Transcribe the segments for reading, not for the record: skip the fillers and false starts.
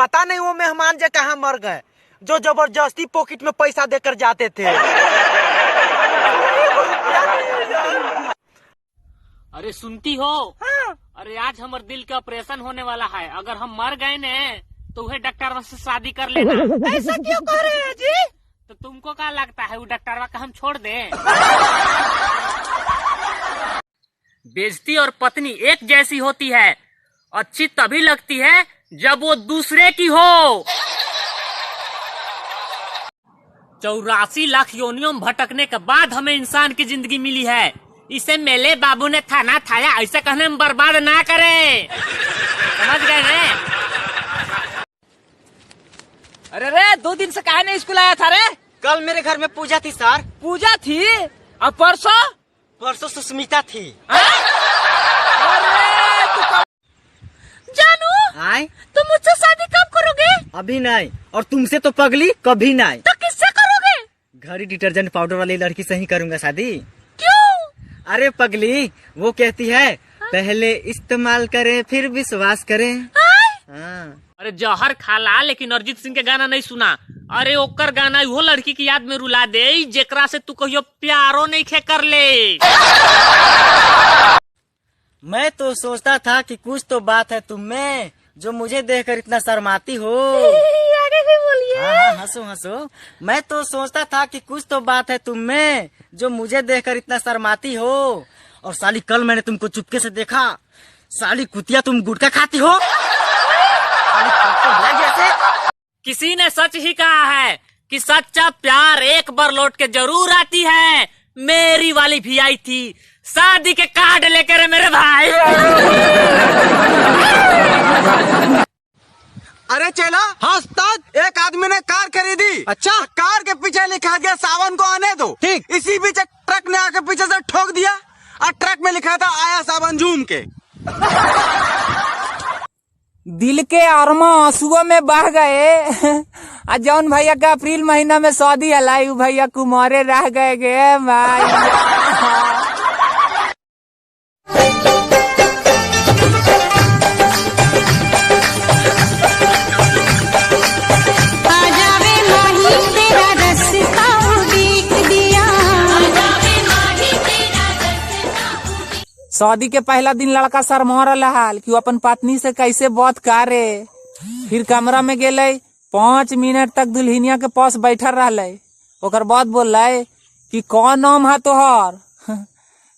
पता नहीं वो मेहमान जो कहाँ मर गए, जो जबरदस्ती पॉकेट में पैसा देकर जाते थे। अरे सुनती हो? हाँ। अरे आज हमारे दिल का ऑपरेशन होने वाला है। अगर हम मर गए ने तो वह डॉक्टर से शादी कर लेना। ऐसा क्यों कर रहे हैं जी? तो तुमको क्या लगता है वो डॉक्टरवा का हम छोड़ दें? बेइज्जती और पत्नी एक जैसी होती है। अच्छी तभी लगती है जब वो दूसरे की हो। 84 लाख योनियों में भटकने के बाद हमें इंसान की जिंदगी मिली है। इसे मेले बाबू ने थाना थाया ऐसे कहने में बर्बाद ना करे। समझ गए ने? अरे रे 2 दिन से काहे नहीं स्कूल आया था रे? कल मेरे घर में पूजा थी सर। पूजा थी? और परसों? परसों सुस्मिता थी। जानू आए? तुम मुझसे शादी कब करोगे? अभी नहीं, और तुमसे तो पगली कभी नहीं। तो किससे करोगे? घड़ी डिटर्जेंट पाउडर वाली लड़की से ही करूंगा शादी। क्यों? अरे पगली, वो कहती है पहले इस्तेमाल करें फिर विश्वास करें। हाँ। अरे जौहर खाला लेकिन अरिजीत सिंह के गाना नहीं सुना। अरे ओकर गाना वो लड़की की याद में रुला दे जेकरा से तू कहियो प्यारो नहीं खे कर ले। मैं तो सोचता था कि कुछ तो बात है तुम में जो मुझे देखकर इतना शर्माती हो। आगे भी बोलिए। हाँ, हंसो हंसो। मैं तो सोचता था कि कुछ तो बात है तुम में जो मुझे देखकर इतना शर्माती हो। और साली कल मैंने तुमको चुपके से देखा। साली कुतिया, तुम गुटखा खाती हो? किसी ने सच ही कहा है कि सच्चा प्यार एक बार लौट के जरूर आती है। मेरी वाली भी आई थी शादी के कार्ड लेकर मेरे भाई। अरे चेला, हाँ उस्ताद, एक आदमी ने कार खरीदी। अच्छा, कार के पीछे लिखा गया सावन को आने दो। ठीक, इसी बीच एक ट्रक ने आके पीछे से ठोक दिया और ट्रक में लिखा था आया सावन झूम के। दिल के अरमा आंसुओं में बह गए। आज जौन भैया का अप्रैल महीना में शादी हलाई भैया कुमारे रह गए गे भाई। शादी के पहला दिन लड़का शर्मा रहा हाल कि अपन पत्नी से कैसे बात करे। फिर कमरा में गेले, 5 मिनट तक दुल्हनिया के पास बैठा रहले। ओकर बाद बोले कि कौन नाम है तोहर?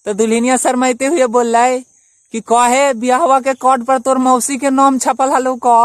तो दुल्हनिया शर्माते हुए बोले कि कहे ब्याहवा के कार्ड पर तोर मौसी के नाम छपल हलो का।